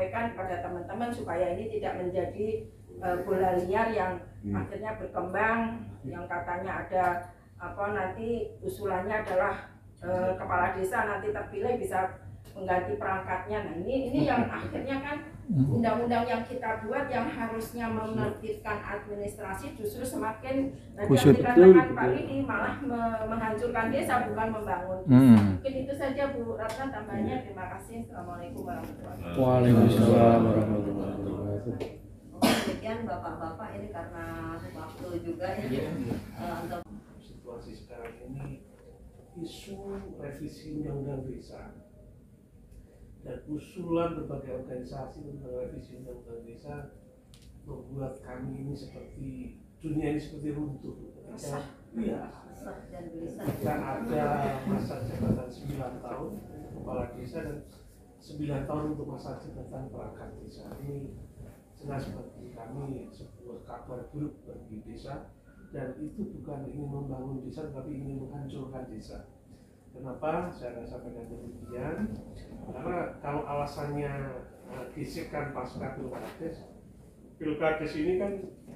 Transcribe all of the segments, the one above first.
sampaikan kepada teman-teman supaya ini tidak menjadi bola liar yang akhirnya berkembang, yang katanya ada nanti usulannya adalah kepala desa nanti terpilih bisa mengganti perangkatnya. Nah ini yang akhirnya kan undang-undang yang kita buat yang harusnya menertibkan administrasi justru semakin yang dikatakan Pak Widi malah menghancurkan desa bukan membangun desa. Mungkin itu saja Bu Ratna tambahnya. Terima kasih. Assalamualaikum warahmatullahi wabarakatuh. Waalaikumsalam warahmatullahi wabarakatuh. Demikian Bapak-bapak, ini karena waktu juga ya. Untuk situasi sekarang ini isu revisi undang-undang desa dan usulan berbagai organisasi tentang revisi undang-undang desa membuat kami ini seperti dunia ini seperti runtuh. Ketika ada masa jabatan 9 tahun kepala desa dan 9 tahun untuk masa jabatan perangkat desa, ini jelas bagi kami sebuah kabar buruk bagi desa. Dan itu bukan ingin membangun desa, tapi ingin menghancurkan desa. Kenapa saya sampaikan demikian? Karena kalau alasannya gesekan pasca pilkades ini kan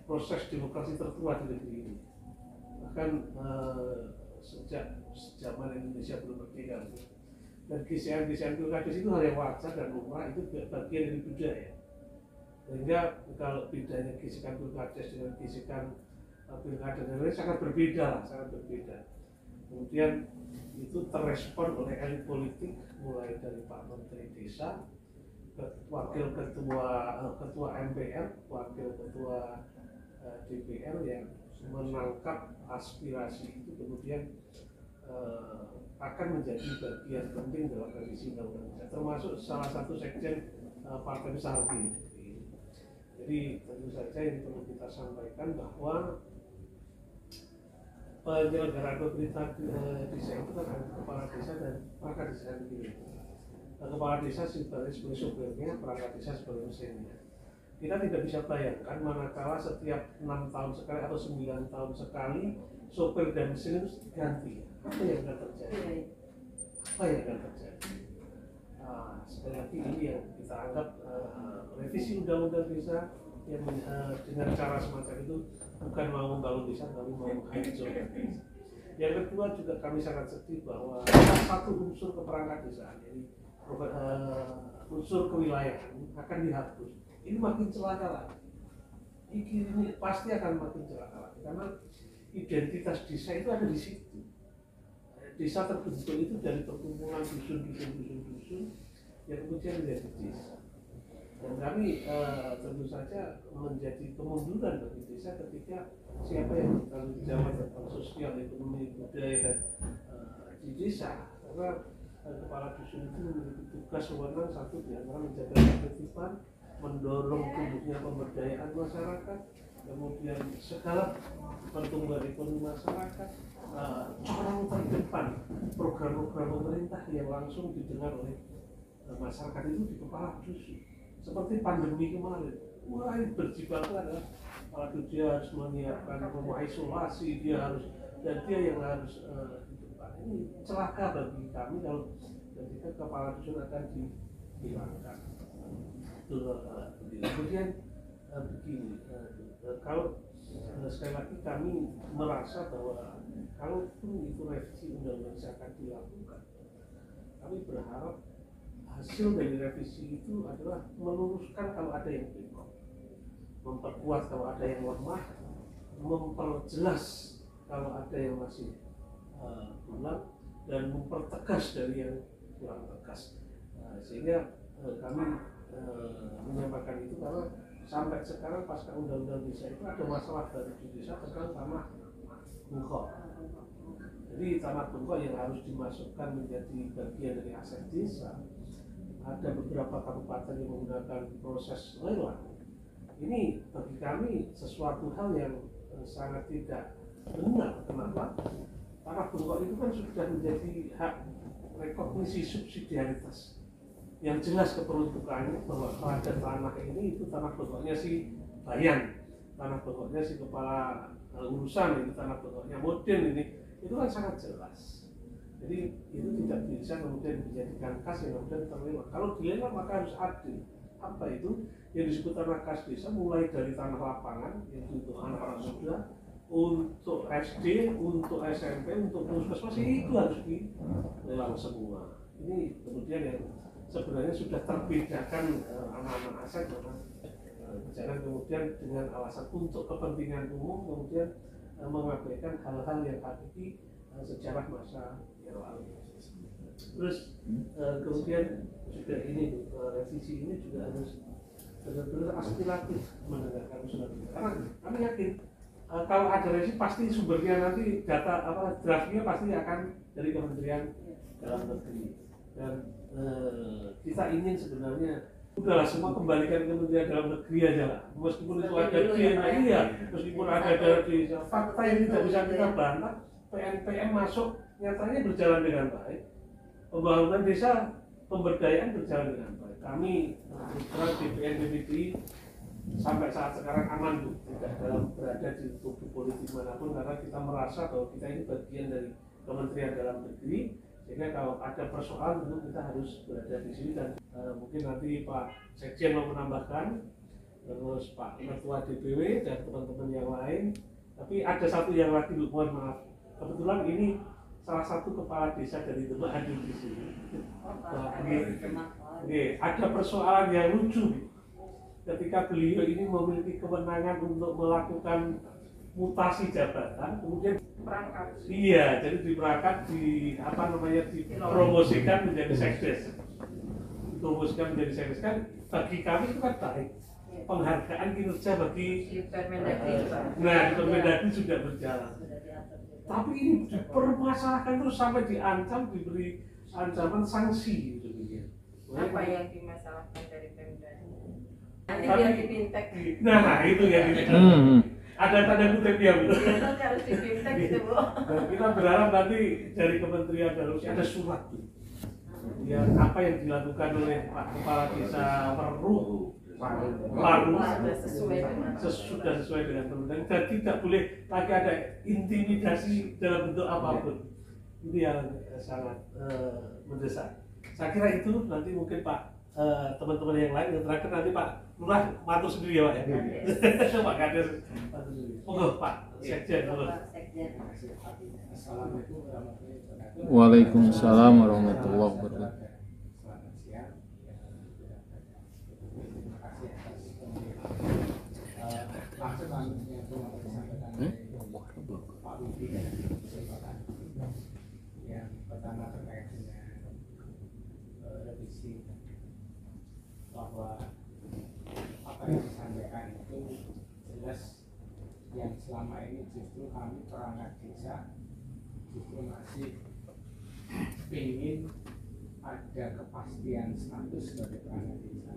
proses demokrasi tertua di negeri ini. Bahkan sejak zaman Indonesia belum merdeka. Dan gesekan pilkades itu hal yang wajar dan lumrah, itu bagian dari budaya. Sehingga kalau bedanya gesekan pilkades dengan gesekan pilkada dan lain sangat berbeda. Kemudian itu terrespon oleh elit politik mulai dari Pak Menteri Desa, wakil ketua MPR, wakil ketua DPR yang menangkap aspirasi itu kemudian akan menjadi bagian penting dalam revisi undang-undang, termasuk salah satu sekjen partai besar di negeri. Jadi tentu saja ini perlu kita sampaikan bahwa penyelenggaraan pemerintahan desa itu kan ada kepala desa dan perangkat desa sendiri. Kepala desa sebagai sopirnya, perangkat desa sebagai mesinnya. Kita tidak bisa bayangkan manakala setiap 6 tahun sekali atau 9 tahun sekali sopir dan mesin itu diganti. Apa yang akan terjadi? Sekali lagi ini yang kita anggap revisi undang-undang desa yang dengan cara semacam itu bukan mau membangun desa, tapi mau menghancurkan desa. Yang kedua juga kami sangat sedih bahwa salah satu unsur keperangkat desa, jadi unsur kewilayahan akan dihapus. Ini makin celaka lagi. Ini pasti akan makin celaka lagi karena identitas desa itu ada di situ. Desa terbentuk itu dari perkumpulan dusun yang kemudian menjadi desa. Dan kami tentu saja menjadi kemunduran bagi desa ketika siapa yang bertanggung jawab tentang sosial, ekonomi, budaya dan di desa. Karena kepala dusun itu memiliki tugas wewenang satu di antara menjaga ketertiban, mendorong tumbuhnya pemberdayaan masyarakat, kemudian segala pertumbuhan ekonomi masyarakat, corong terdepan program-program pemerintah yang langsung didengar oleh masyarakat itu di kepala dusun. Seperti pandemi kemarin, mulai berjibaku adalah dia harus menyiapkan rumah isolasi, dia yang harus di depan. Ini celaka bagi kami kalau ketika kepala dusun akan dihilangkan. Kemudian begini, kalau sekali lagi kami merasa bahwa kalaupun itu revisi undang-undang akan dilakukan, kami berharap hasil dari revisi itu adalah meluruskan kalau ada yang belok, memperkuat kalau ada yang lemah, memperjelas kalau ada yang masih kurang, dan mempertegas dari yang kurang tegas. Sehingga kami menyampaikan itu karena sampai sekarang pasca undang-undang desa itu ada masalah dari di desa tentang tanah bungkok. Jadi tanah bungkok yang harus dimasukkan menjadi bagian dari aset desa. Ada beberapa kabupaten yang menggunakan proses lelang. Ini bagi kami sesuatu hal yang sangat tidak benar. Kenapa? Tanah bungkok itu kan sudah menjadi hak rekognisi subsidiaritas yang jelas keperuntukannya bahwa pada tanah ini itu tanah bungkoknya si bayan, tanah bungkoknya si kepala urusan, ini tanah bungkoknya Modin, ini itu kan sangat jelas. Jadi itu tidak bisa kemudian dijadikan kas yang kemudian terlelang. Kalau dilelang maka harus adil. apa itu yang disebut tanah kas desa, mulai dari tanah lapangan yaitu untuk anak-anak muda, untuk SD, untuk SMP, untuk puskesmas itu harus dilelang semua. Ini kemudian yang sebenarnya sudah terbedakan anak-anak aset, jangan kemudian dengan alasan untuk kepentingan umum kemudian mengabaikan hal-hal yang hakiki sejarah masa yang lalu. Terus kemudian juga ini revisi ini juga harus benar-benar aspiratif mendengarkan usulan kita. Karena kami yakin kalau ada revisi pasti sumbernya nanti data draftnya pasti akan dari Kementerian Dalam Negeri. Dan kita ingin sebenarnya udahlah semua kembalikan Kementerian Dalam Negeri aja lah. Meskipun itu ada di meskipun ada dari fakta yang tidak bisa kita bantah, PNPM masuk nyatanya berjalan dengan baik. Pembangunan desa, pemberdayaan berjalan dengan baik. Kami terus BPN BPDI sampai saat sekarang aman Bu, tidak dalam berada di tubuh politik manapun karena kita merasa bahwa kita ini bagian dari Kementerian Dalam Negeri. Sehingga kalau ada persoalan tentu kita harus berada di sini dan mungkin nanti Pak Sekjen mau menambahkan, terus Pak Ketua DPW dan teman-teman yang lain. Tapi ada satu yang lagi, mohon maaf. Kebetulan ini salah satu kepala desa dari Demak hadir di sini. Ada persoalan yang lucu ketika beliau ini memiliki kewenangan untuk melakukan mutasi jabatan, kemudian perangkat. Iya, jadi diperangkat dipromosikan menjadi sekdes. Dipromosikan menjadi sekdes kan bagi kami itu kan baik. Penghargaan kinerja bagi nah di Permendagri sudah berjalan. Tapi ini dipermasalahkan terus sampai diancam, diberi ancaman sanksi gitu. Apa yang dimasalahkan dari Pemda? Nanti biar dipintek. Nah, itu yang ada tanda kutip ya Bu. Nanti harus dipintek gitu Bu. Dan kita berharap nanti dari Kementerian Dalam Negeri ada surat tuh. Ya, apa yang dilakukan oleh Pak Kepala Desa Paru sudah sesuai dengan Permendagri dan tidak boleh lagi ada intimidasi dalam bentuk apapun. Itu yang sangat mendesak. Saya kira itu nanti mungkin Pak teman-teman yang lain yang terakhir nanti Pak Lurah matur sendiri ya Pak ya. Pak Kades matur sendiri. Monggo Pak Sekjen. Assalamualaikum warahmatullahi wabarakatuh. Waalaikumsalam warahmatullahi wabarakatuh. Selamat siang. Terima kasih atas maksud yang telah disampaikan oleh Pak Budi dan kesempatan. Yang pertama terkait dengan revisi, bahwa apa yang disampaikan itu jelas yang selama ini justru kami perangkat desa justru masih ingin ada kepastian status sebagai perangkat desa.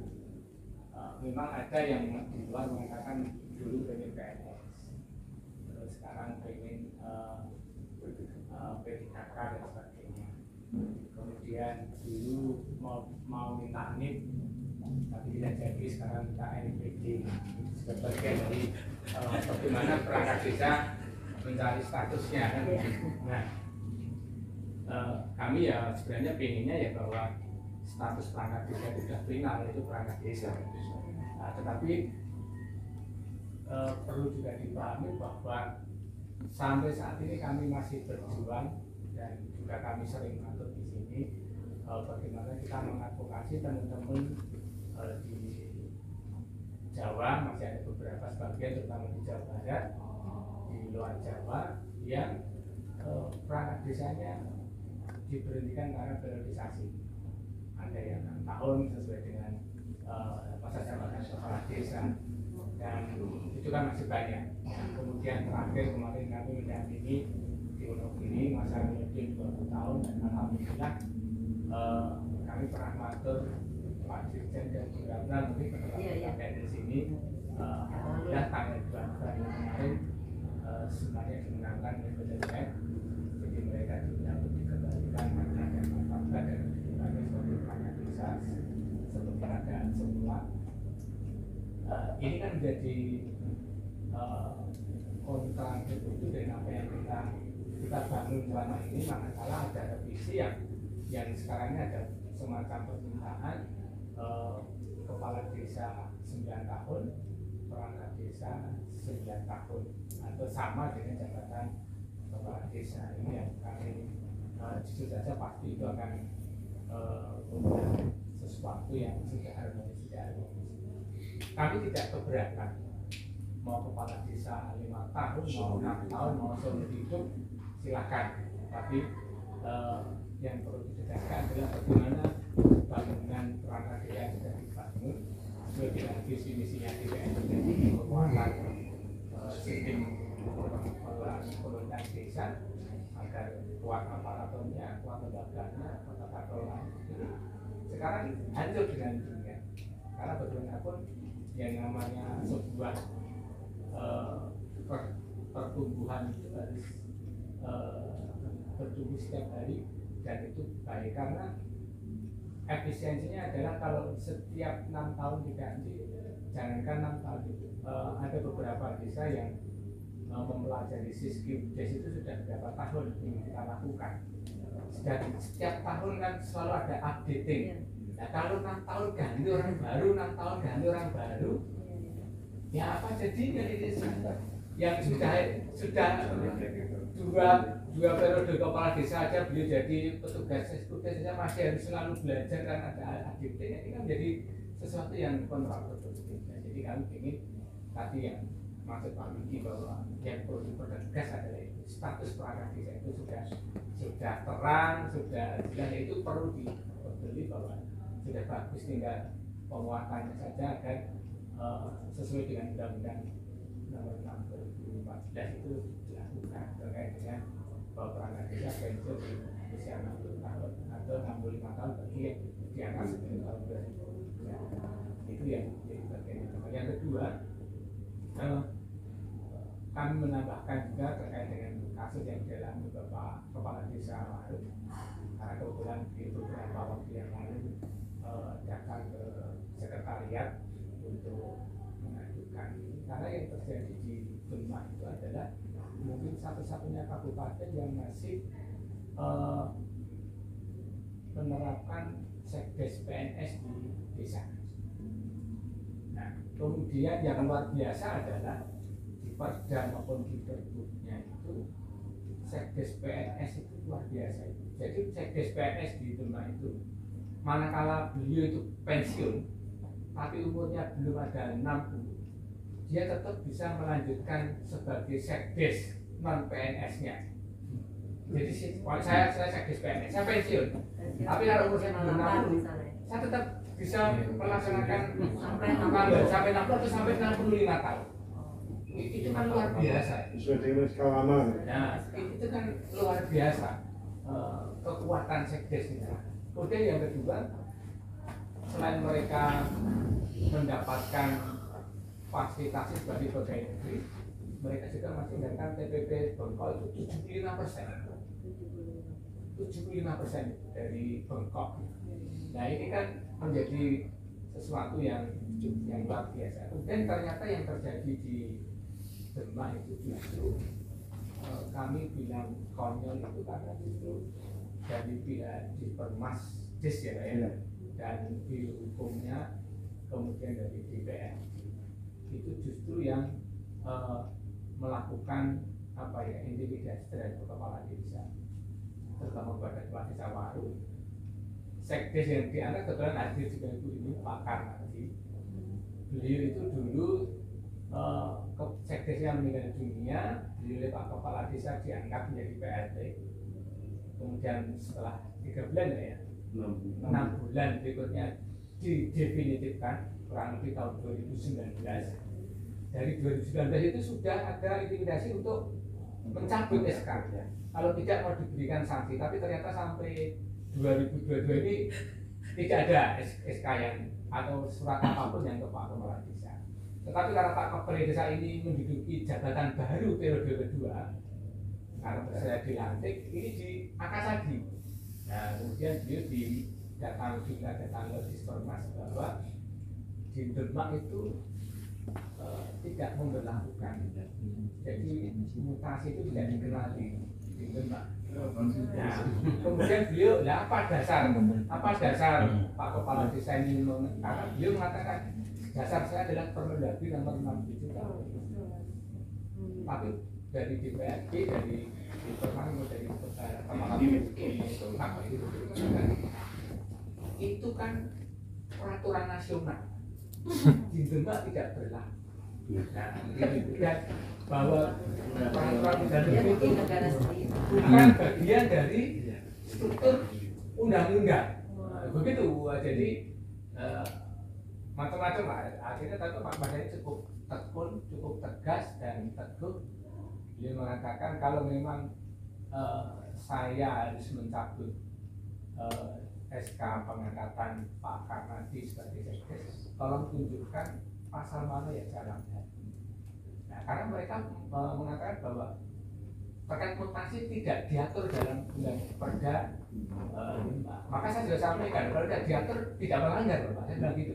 Memang ada yang di luar mengatakan dulu pengen PNS, terus sekarang pengen P3K dan sebagainya. Kemudian dulu mau minta NIP tapi tidak jadi, sekarang minta NPD. Sebagian dari bagaimana perangkat desa mencari statusnya kan. Nah, kami ya sebenarnya pengennya ya bahwa status perangkat desa itu sudah final, itu perangkat desa. Nah, tetapi perlu juga dipahami bahwa sampai saat ini kami masih berjuang dan juga kami sering ngatur di sini bagaimana kita mengadvokasi teman-teman di Jawa, masih ada beberapa sebagian terutama di Jawa Barat, di luar Jawa yang perangkat desanya diberhentikan karena periodisasi. Ada yang 6 tahun sesuai dengan masa jabatan kepala desa, dan itu kan masih banyak. Kemudian terakhir kemarin kami mendampingi di Wonogiri masa mungkin 20 tahun, dan alhamdulillah kami pernah mengatur Pak Dirjen dan beberapa mungkin penelitian di sini. Alhamdulillah tanggal 2 Februari kemarin semuanya dimenangkan oleh BPN, jadi mereka juga dikembalikan harga dan martabat dan kami sebagai perangkat desa seperti keadaan semula. Ini kan menjadi kontraproduktif dari apa yang kita bangun selama ini, manakala ada revisi yang sekarang ini ada semacam permintaan kepala desa 9 tahun, perangkat desa 9 tahun, atau sama dengan jabatan kepala desa. Ini yang kami jujur saja pasti itu akan punya sesuatu yang sudah harmonis, tidak harmonis. Kami tidak keberatan mau kepala desa 5 tahun, mau 6 tahun, mau seumur hidup, silakan. Tapi yang perlu ditegaskan adalah bagaimana bangunan perangkat desa yang sudah dibangun sesuai dengan visi misinya DPR, jadi penguatan sistem pengelolaan pemerintahan desa agar kuat aparaturnya, kuat lembaganya, kuat tata kelola. Sekarang hancur dengan dunia, karena bagaimanapun yang namanya sebuah pertumbuhan itu harus bertumbuh setiap hari, dan itu baik karena efisiensinya adalah kalau setiap 6 tahun diganti, jangankan 6 tahun itu ada beberapa desa yang mempelajari sistem desa itu sudah beberapa tahun ini kita lakukan, dan setiap tahun kan selalu ada updating. Nah kalau 6 tahun ganti orang baru, 6 tahun ganti orang baru, ya apa jadinya ini yang sudah dua periode kepala desa aja beliau jadi petugas saja masih harus selalu belajar karena ada updating. Ini kan menjadi sesuatu yang kontraproduktif. Nah, jadi kami ingin tadi yang maksud Pak Wiki bahwa yang perlu dipertegas adalah itu status perangkat desa itu sudah terang, sudah jelas, itu perlu dibeli bahwa sudah bagus, tinggal penguatannya saja agar sesuai dengan undang-undang nomor 6 2014 itu dilakukan terkait dengan bahwa perangkat desa pensiun di usia 60 tahun atau 65 tahun bagi yang di atas 10 tahun berusia. Itu yang jadi bagian utama. Yang kedua, kami menambahkan juga terkait dengan kasus yang dialami Bapak Kepala Desa Waru, karena kebetulan di beberapa waktu yang lalu datang ke sekretariat untuk mengajukan ini, karena yang terjadi di Demak itu adalah mungkin satu-satunya kabupaten yang masih menerapkan sekdes PNS di desa. Nah, kemudian yang luar biasa adalah di Perda maupun di Perbuknya itu sekdes PNS itu luar biasa. Jadi sekdes PNS di Demak itu manakala beliau itu pensiun tapi umurnya belum ada 60, dia tetap bisa melanjutkan sebagai sekdes non PNS-nya. Jadi saya sekdes PNS, saya pensiun, tapi kalau umur saya belum 60, saya tetap bisa melaksanakan sampai 60 atau sampai 65 tahun. Itu kan luar biasa. Nah, itu kan luar biasa kekuatan sekdesnya. Kemudian yang kedua, selain mereka mendapatkan fasilitasi sebagai pegawai negeri, mereka juga masih mendapatkan TPP Bengkok itu 75%. 75% dari Bengkok. Nah ini kan menjadi sesuatu yang luar biasa. Kemudian ternyata yang terjadi di Demak itu justru kami bilang konyol itu karena justru dari pihak di Permas Des ya, dan di hukumnya kemudian dari DPR itu justru yang melakukan apa ya, intimidasi terhadap kepala desa, terutama kepada kepala desa Waru. Sekdes yang diangkat kebetulan hadir juga ibu ini Pak Karnadi. Beliau itu dulu sekdes yang meninggal dunia, beliau oleh Pak Kepala Desa diangkat menjadi PRT. Kemudian setelah 3 bulan ya, 6 bulan berikutnya didefinitifkan kurang lebih tahun 2019. Dari 2019 itu sudah ada intimidasi untuk mencabut SK. Kalau tidak mau diberikan sanksi, tapi ternyata sampai 2022 ini tidak ada SK yang atau surat apapun yang ke Pak Kepala Desa. Tetapi karena Pak Kepala Desa ini menduduki jabatan baru periode kedua, karena saya dilantik, ini di Akasadi. Nah, kemudian beliau datang ke Dispermas bahwa di Demak itu tidak memberlakukan. Jadi mutasi itu tidak dikenali. Pinten, Pak. Nah, kemudian beliau, nah apa dasar Pak Kepala Desa ini? Karena beliau mengatakan dasar saya adalah Permendagri nomor 67 tahun. Tapi dari DPRD, dari Perman, dari Kepala itu kan peraturan nasional di Demak tidak berlaku. Nah, dan bahwa peraturan Dia itu bikin negara sendiri. bukan bagian dari struktur undang-undang. Begitu, jadi macam-macam lah. Akhirnya tentu Pak Mardhani cukup tekun, cukup tegas dan teguh. Dia mengatakan kalau memang saya harus mencabut SK pengangkatan Pak Karnadi sebagai sekdes, tolong tunjukkan pasal mana yang saya langgar. Nah, karena mereka mengatakan bahwa terkait mutasi tidak diatur dalam undang perda, maka saya sudah sampaikan kalau tidak diatur tidak melanggar, Bapak. Saya bilang gitu.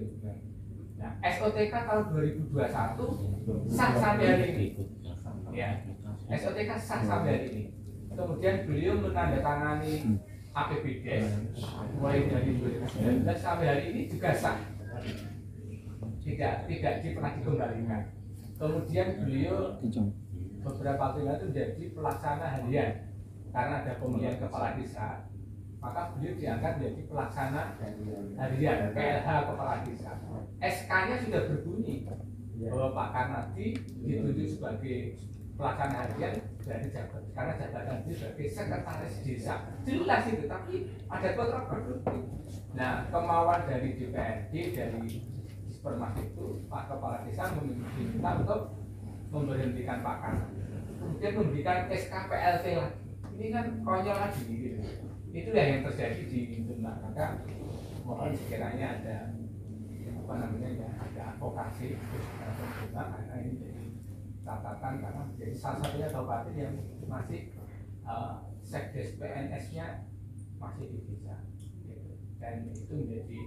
Nah, SOTK tahun 2021 sah sampai hari ini. Ya, SOTK sah sampai hari ini. Kemudian beliau menandatangani APBDes mulai dari 2019 sampai hari ini juga sah. Tidak pernah dikembalikan. Kemudian beliau beberapa waktu lalu menjadi pelaksana harian karena ada pemilihan kepala desa, maka beliau diangkat menjadi pelaksana harian PLH kepala desa. SK-nya sudah berbunyi bahwa Pak Karnadi ditunjuk sebagai pelaksana harian dari jabatan karena jabatan dia sebagai sekretaris desa, jelas itu, tapi ada kontradiktif. Nah, kemauan dari DPRD dari Permas itu Pak Kepala Desa meminta untuk memberhentikan Pak Karnadi, kemudian memberikan SK PLT lagi. Ini kan konyol lagi gitu. Itulah yang terjadi di Demak. Maka mohon sekiranya ada apa namanya ya, ada advokasi karena ini jadi catatan karena jadi salah satunya kabupaten yang masih sekdes PNS-nya masih di desa gitu. Dan itu menjadi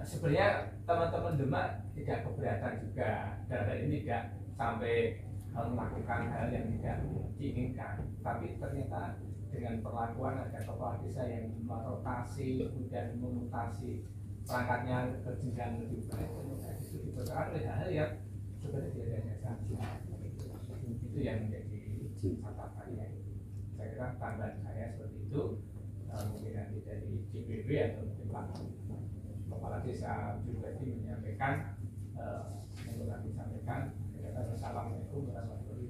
sebenarnya teman-teman Demak tidak keberatan juga dan ini tidak sampai melakukan hal yang tidak diinginkan, tapi ternyata dengan perlakuan ada kepala desa yang merotasi kemudian memutasi perangkatnya ke jenjang lebih baik, itu diperlukan oleh hal yang sebenarnya tidak ada dasarnya. Itu yang menjadi catatannya. Saya kira tambahan saya seperti itu, mungkin nanti dari CPB atau mungkin Pak Kepala Desa juga menyampaikan, yang kami sampaikan. Assalamualaikum warahmatullahi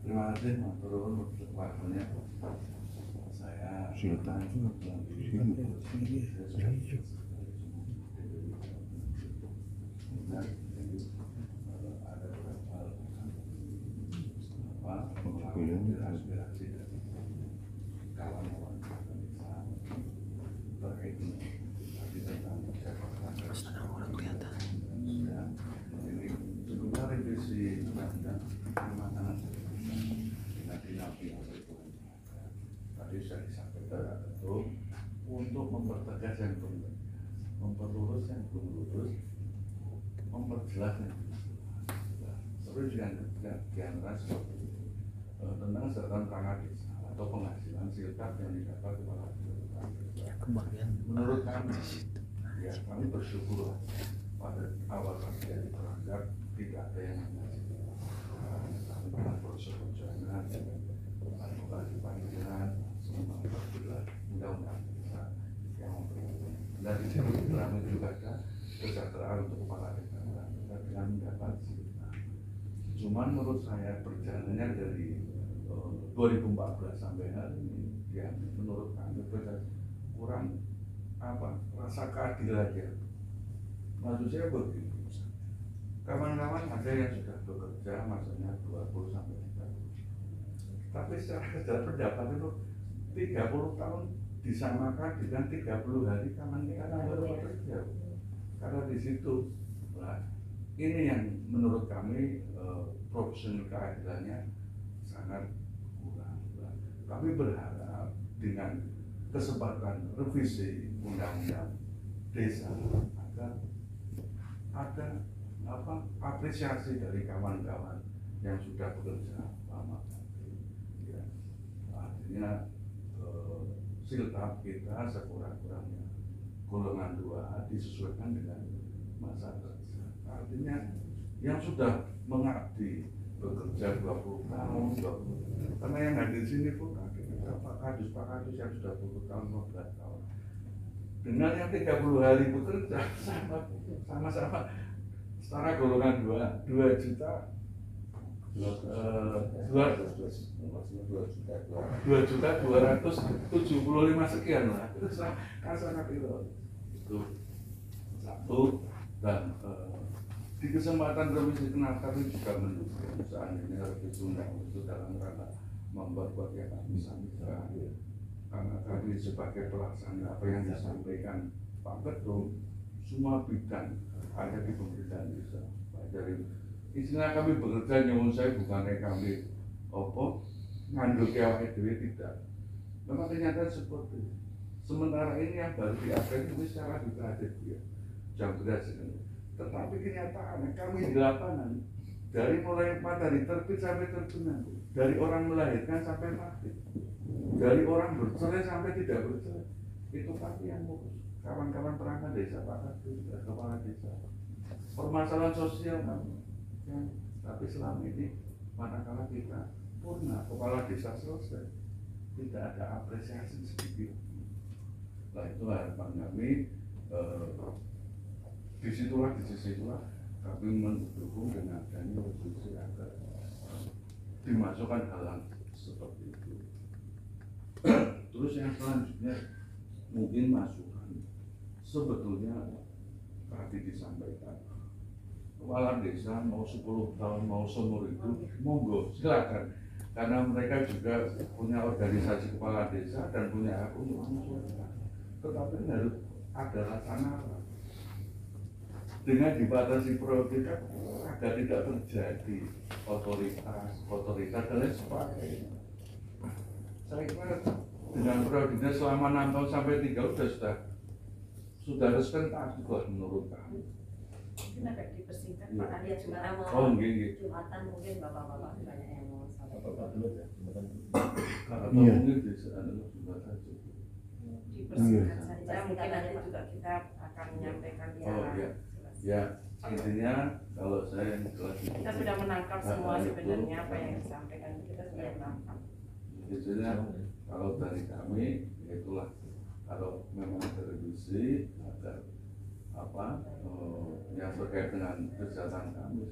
Terima kasih Mas Turun untuk waktunya. Saya aspirasi dari kawan-kawan terkait tentang ini sebetulnya revisi undang-undang pematangan tadi sudah disampaikan itu untuk mempertegas yang belum tegas, memperlurus yang belum lurus, memperjelas yang belum jelas. Terus yang tentang serta perangkat desa atau penghasilan silkat yang didapat kepala desa. Menurut kami, ya kami bersyukur pada awal kami diperangkat tidak ada yang menghasilkan. Kami pernah proses perjalanan, advokasi panggilan, semua undang-undang desa yang memberikan. Dan di sini kami juga ada kesejahteraan untuk kepala desa dengan mendapat silkat. Cuman menurut saya perjalanannya dari 2014 sampai hari ini, ya menurut kami kurang rasa keadilan ya. Maksud saya begini, kawan-kawan ada yang sudah bekerja masanya 20 sampai 30, tapi secara pendapat itu 30 tahun disamakan dengan 30 hari kawan kita baru bekerja. Karena di situ, ini yang menurut kami profesional keadilannya sangat kurang. kami berharap dengan kesempatan revisi undang-undang desa agar ada apresiasi dari kawan-kawan yang sudah bekerja lama. Ya, artinya siltap kita sekurang-kurangnya golongan 2 disesuaikan dengan masa kerja. Artinya yang sudah mengabdi bekerja 20 tahun, karena yang hadir di sini pun ada Pak Kadus yang sudah 20 tahun, 15 tahun. Dengan yang 30 hari bekerja sama-sama setara golongan 2 juta 2.275 sekian lah. Itu sangat itu satu. Dan di kesempatan revisi kenal kami juga mendukung seandainya revisi undang-undang itu dalam rangka membuat yang kami sampaikan, karena kami sebagai pelaksana apa yang disampaikan Pak Ketum, semua bidang ada di pemerintahan desa. Dari istilah kami bekerja nyuwun saya bukannya kami ngandung kewak itu tidak. Memang kenyataan seperti itu. Sementara ini yang baru diapain itu secara dikredit ya, jam beras ini. Tetapi kenyataannya kami di lapangan dari mulai matahari terbit sampai terbenam, dari orang melahirkan sampai mati, dari orang bercerai sampai tidak bercerai, itu kami yang ngurus. Kawan-kawan perangkat desa, Pak Kadus, kepala desa, permasalahan sosial kami. Tapi selama ini manakala kita purna kepala desa selesai, tidak ada apresiasi sedikit. Nah itu harapan kami. Disitulah kami mendukung dengan adanya revisi agar dimasukkan hal seperti itu. Terus yang selanjutnya mungkin masukan sebetulnya tadi disampaikan kepala desa mau 10 tahun mau seumur hidup monggo silakan, karena mereka juga punya organisasi kepala desa dan punya hak untuk mengusulkan. Tetapi harus ada laksana dengan dibatasi prerogatif agar tidak terjadi otoritas dan lain sebagainya. Saya kira dengan prerogatif selama 6 tahun sampai 3 sudah respen juga menurut kami. Mungkin agak dipersingkat Ya. Pak Arya juga. Jumatan mungkin bapak-bapak banyak yang mau sampaikan. Karena Iya. mungkin bisa adalah jumatan saja. Dipersingkat saja. Mungkin nanti juga kita akan menyampaikan ya. Oh iya. Ya, intinya kalau saya yang jelas Kita sudah menangkap semua sebenarnya apa yang disampaikan, kita sudah menangkap. intinya kalau dari kami itulah, kalau memang ada revisi agar yang terkait dengan kesehatan kami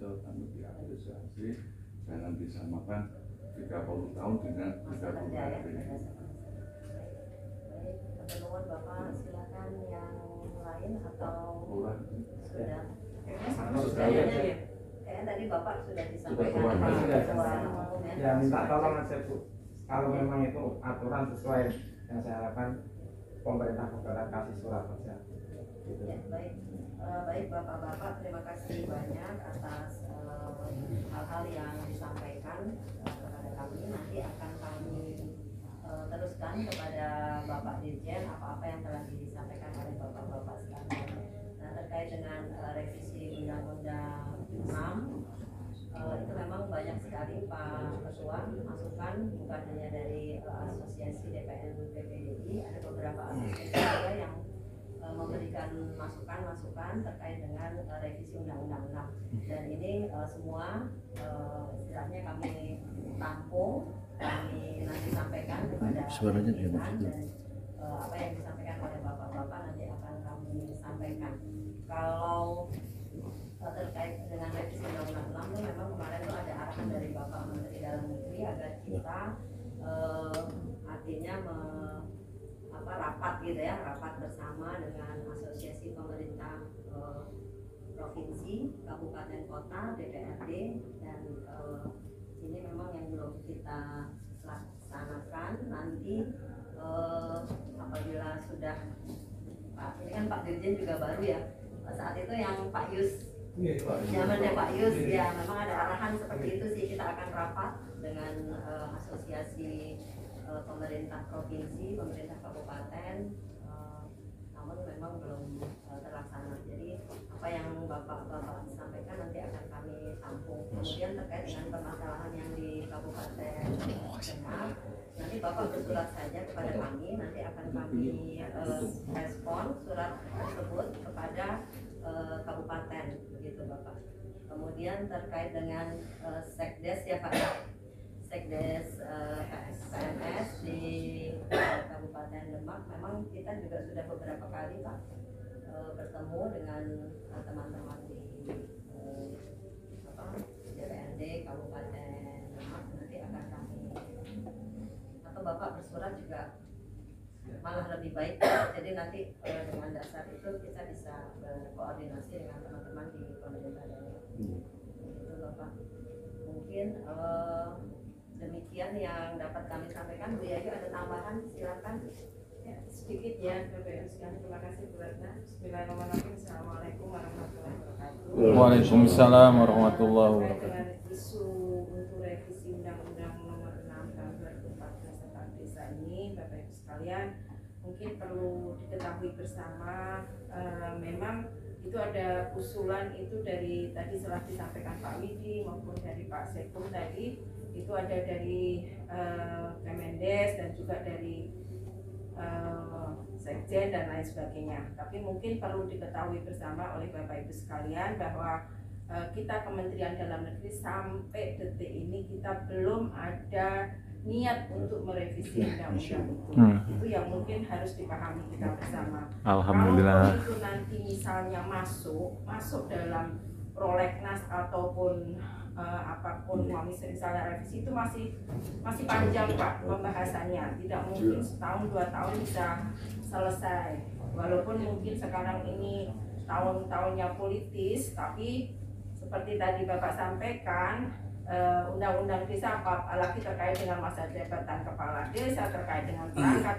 diapresiasi, jangan disamakan 30 tahun dengan 30 hari. Baik, nuwun Bapak, silakan yang lain atau sudah. Kayaknya tadi Bapak sudah disampaikan. Ya minta tolong aja Bu, kalau memang itu aturan sesuai yang saya harapkan pemerintah negara kasih surat saja. Gitu. Ya, baik Bapak-bapak, terima kasih banyak atas hal-hal yang disampaikan kepada kami. Nanti akan kami teruskan kepada Bapak Dirjen apa-apa yang telah disampaikan oleh Bapak-bapak sekalian. Nah, terkait dengan revisi Undang-Undang 6, itu memang banyak sekali Pak Ketua masukan, bukan hanya dari Asosiasi DPN PPDI, ada beberapa asosiasi juga yang memberikan masukan-masukan terkait dengan revisi Undang-Undang 6. Dan ini semua istilahnya kami tampung, kami nanti sampaikan kepada pimpinan, dan apa yang disampaikan oleh bapak-bapak nanti akan kami sampaikan. Kalau terkait dengan revisi Undang-Undang 6 itu memang kemarin itu ada arahan dari Bapak Menteri Dalam Negeri agar kita artinya rapat gitu ya, rapat bersama dengan asosiasi pemerintah provinsi, kabupaten, kota, DPRD, dan ini memang yang belum kita laksanakan. Nanti apabila sudah ini kan Pak Dirjen juga baru ya, saat itu yang Pak Yus, zamannya Pak Yus ya, memang ada arahan seperti itu sih, kita akan rapat dengan asosiasi pemerintah provinsi, pemerintah kabupaten, namun memang belum terlaksana. Jadi apa yang Bapak sampaikan nanti akan kami tampung. Kemudian terkait dengan permasalahan yang di Kabupaten Demak, nanti Bapak bersurat saja kepada kami, nanti akan kami respon surat tersebut kepada kabupaten, begitu Bapak. Kemudian terkait dengan sekdes ya Pak, sekdes PNS di Kabupaten Demak, memang kita juga sudah beberapa kali Pak bertemu dengan teman-teman di DPRD Kabupaten Demak. Nanti akan kami, atau Bapak bersurat juga malah lebih baik. Jadi nanti dengan dasar itu kita bisa berkoordinasi dengan teman-teman di pemerintah daerah. Itu Bapak. Mungkin demikian yang dapat kami sampaikan. Bu Yayu ada tambahan, silakan. Ya, sedikit ya Bapak Ibu sekalian. Terima kasih Bu Ratna. Bismillahirrahmanirrahim. Assalamualaikum warahmatullahi wabarakatuh. Waalaikumsalam warahmatullahi Terkait wabarakatuh. dengan isu untuk revisi Undang-Undang Nomor 6 Tahun 2014 tentang desa ini, Bapak Ibu sekalian, mungkin perlu diketahui bersama, memang itu ada usulan itu dari tadi setelah disampaikan Pak Widi maupun dari Pak Sekum tadi, itu ada dari Kemendes dan juga dari Sekjen dan lain sebagainya. Tapi mungkin perlu diketahui bersama oleh Bapak Ibu sekalian bahwa kita Kementerian Dalam Negeri sampai detik ini kita belum ada niat untuk merevisi undang-undang itu. Itu yang mungkin harus dipahami kita bersama. Alhamdulillah. Kalau itu nanti misalnya masuk dalam prolegnas ataupun apapun misalnya revisi, itu masih panjang Pak pembahasannya, tidak mungkin setahun 2 tahun bisa selesai. Walaupun mungkin sekarang ini tahun-tahunnya politis, tapi seperti tadi Bapak sampaikan, undang-undang desa apalagi terkait dengan masa jabatan kepala desa, terkait dengan perangkat,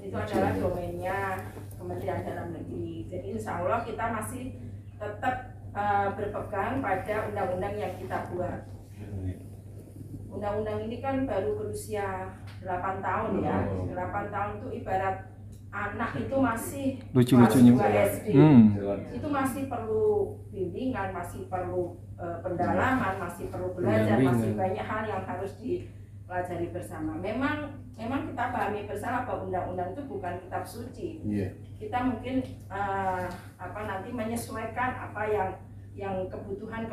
itu adalah domainnya Kementerian Dalam Negeri. Jadi insya Allah kita masih tetap berpegang pada undang-undang yang kita buat. Undang-undang ini kan baru berusia 8 tahun ya. 8 tahun itu ibarat anak itu masih Lucu-lucunya. kelas 2 SD. Itu masih perlu bimbingan, masih perlu pendalaman, masih perlu belajar, masih banyak hal yang harus dipelajari bersama. Memang kita pahami bersama bahwa undang-undang itu bukan kitab suci. Kita mungkin nanti menyesuaikan apa yang kebutuhan.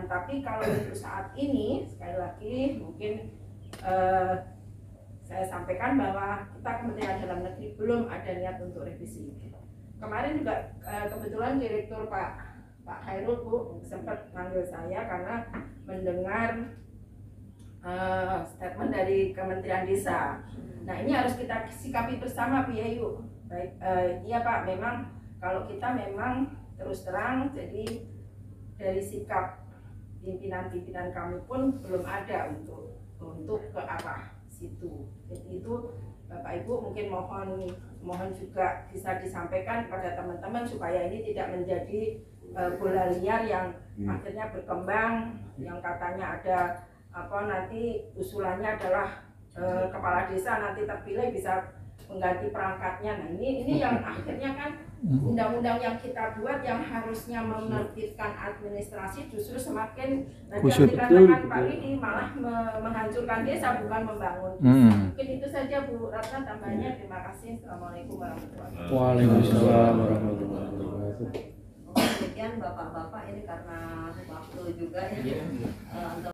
Tapi kalau untuk saat ini, sekali lagi mungkin saya sampaikan bahwa kita Kementerian Dalam Negeri belum ada niat untuk revisi. Kemarin juga kebetulan Direktur Pak Khairul Bu sempat manggil saya karena mendengar statement dari Kementerian Desa. Nah, ini harus kita sikapi bersama Bu Yayu. Baik, iya Pak, memang kalau kita memang terus terang, jadi dari sikap pimpinan-pimpinan kami pun belum ada untuk ke arah situ. Jadi itu Bapak Ibu mungkin mohon juga bisa disampaikan kepada teman-teman supaya ini tidak menjadi bola liar yang akhirnya berkembang, yang katanya ada nanti usulannya adalah kepala desa nanti terpilih bisa mengganti perangkatnya. Nah ini yang akhirnya kan undang-undang yang kita buat yang harusnya menertibkan administrasi justru semakin yang dikatakan Pak Widi malah menghancurkan desa bukan membangun. Mungkin itu saja Bu Ratna tambahnya. Terima kasih. Assalamualaikum warahmatullahi wabarakatuh. Waalaikumsalam warahmatullahi wabarakatuh. Demikian Bapak-bapak, ini karena waktu juga ya.